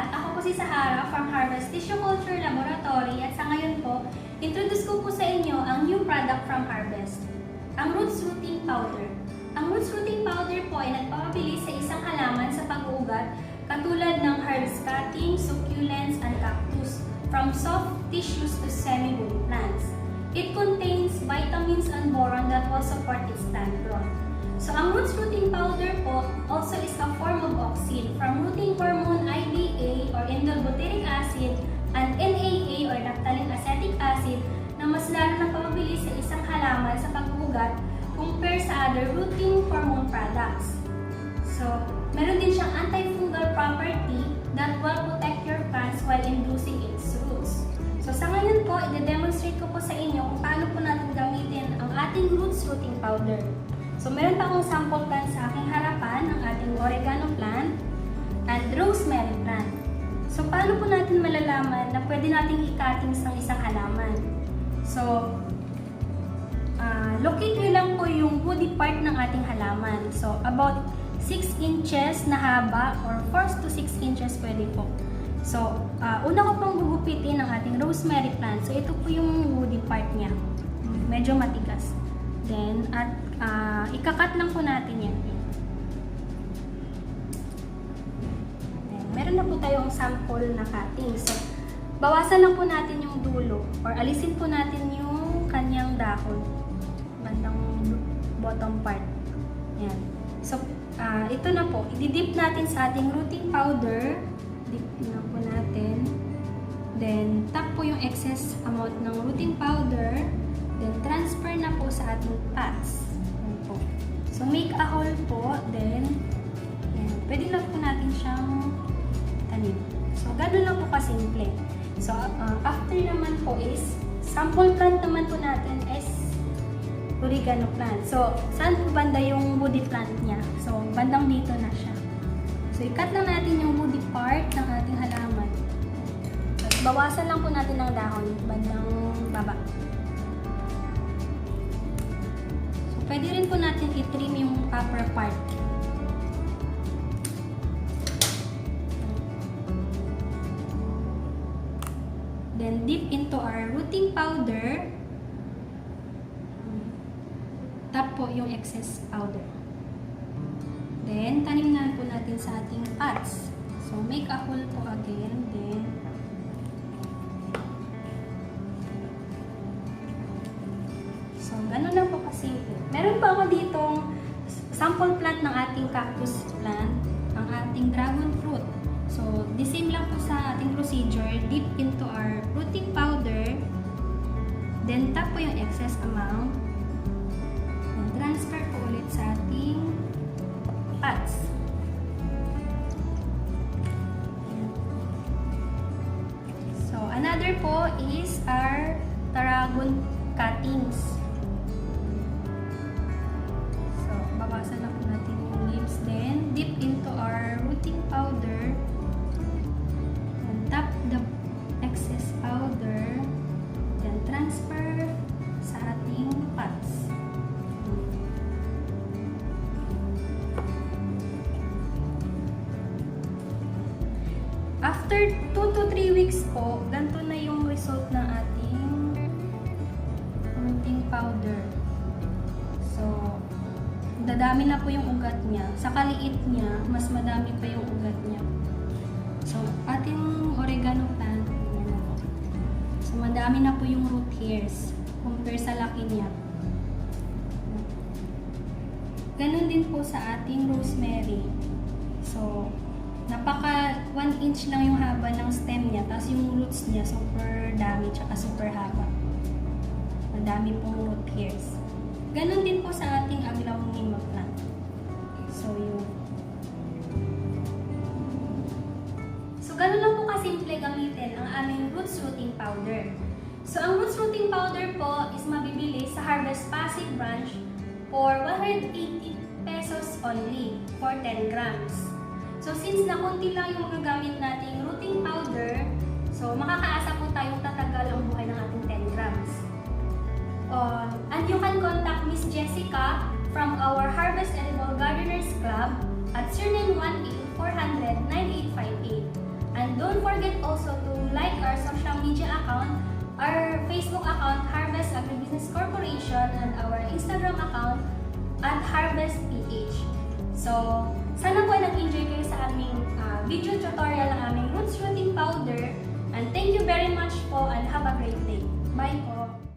lahat, ako po si Sahara from Harvest Tissue Culture Laboratory at sa ngayon po, introduce ko po sa inyo ang new product from Harvest, ang Roots Rooting Powder. Ang Roots Rooting Powder po ay nagpapabilis sa isang halaman sa pag-uugat katulad ng herbs cutting, succulents, and cactus from soft tissues to semi-woody plants. It contains vitamins and boron that will support its plant growth. So, ang roots rooting powder po also is a form of auxin from rooting hormone IBA or indole acid and NAA or naphthalene acetic acid na mas lalo na pamabilis sa isang halaman sa pag-ugat compare sa other rooting hormone products. So, meron din siyang anti-fungal property that will protect your plants while inducing its roots. So, sa ngayon po, i-demonstrate ko po sa inyo kung paano po natin gamitin ang ating roots rooting powder. So, meron pa akong sample plant sa aking harapan, ang ating oregano plant and rosemary plant. So, paano po natin malalaman na pwede nating i-cutting sa isang halaman? So, locate nyo lang po yung woody part ng ating halaman. So, about 6 inches na haba or 4 to 6 inches pwede po. So, una ko pong gugupitin ang ating rosemary plant. So, ito po yung woody part niya. Medyo matigas. Then, ikakat lang po natin yan. Then, meron na po tayong sample na cutting. So, bawasan lang po natin yung dulo or alisin po natin yung kanyang dahon. Bandang bottom part. Yan. So, ito na po. I-dip natin sa ating rooting powder. Dip na po natin. Then, tap po yung excess amount ng rooting powder. Then, transfer na po sa ating pots. Yan po. So, make a hole po. Then, yan. Pwede lang po natin siyang tanim. So, ganun lang po kasimple. So, after naman po is, sample plant naman po natin is oregano plant. So, saan po banda yung woody plant niya? So, bandang dito na siya. So, i-cut lang natin yung woody part ng ating halaman. At bawasan lang po natin ng dahon, bandang baba. Pwede rin po natin i-trim yung upper part. Then, dip into our rooting powder. Tap po yung excess powder. Then, tanim na po natin sa ating pots. So, make a hole po again. Then, so, ganun lang po kasi. Meron pa ako ditong sample plant ng ating cactus plant, ang ating dragon fruit. So, the same lang po sa ating procedure. Dip into our rooting powder. Then, tap po yung excess amount. And transfer po ulit sa ating pots. So, another po is our dragon cuttings. Bawasan lang po natin yung leaves. Then, dip into our rooting powder. And tap the excess powder. Then, transfer sa ating pots. After 2 to 3 weeks po, ganito na yung result ng ating rooting powder. So, dadami na po yung ugat niya. Sa kaliit niya, mas madami pa yung ugat niya. So, ating oregano plant, yan na po. So, madami na po yung root hairs compare sa laki niya. Ganon din po sa ating rosemary. So, napaka 1 inch lang yung haba ng stem niya, tapos yung roots niya super dami, tsaka super haba. Madami pong root hairs. Ganon din po sa ating aglaonema plant. So, yun. So, ganon lang po kasimple gamitin ang aming roots rooting powder. So, ang roots rooting powder po is mabibili sa Harvest Passive Branch for 180 pesos only for 10 grams. So, since na konti lang yung magagamit nating rooting powder, so makakaasa po tayong tatagal ang buhay ng ating 10 grams. And you can contact Miss Jessica from our Harvest Edible Gardeners Club at 0918-400-9858. And forget also to like our social media account, our Facebook account, Harvest Agribusiness Corporation, and our Instagram account at HarbesTPH. So, sana po ay nag-enjoy kayo sa aming video tutorial ng aming roots rooting powder. And thank you very much po and have a great day. Bye po!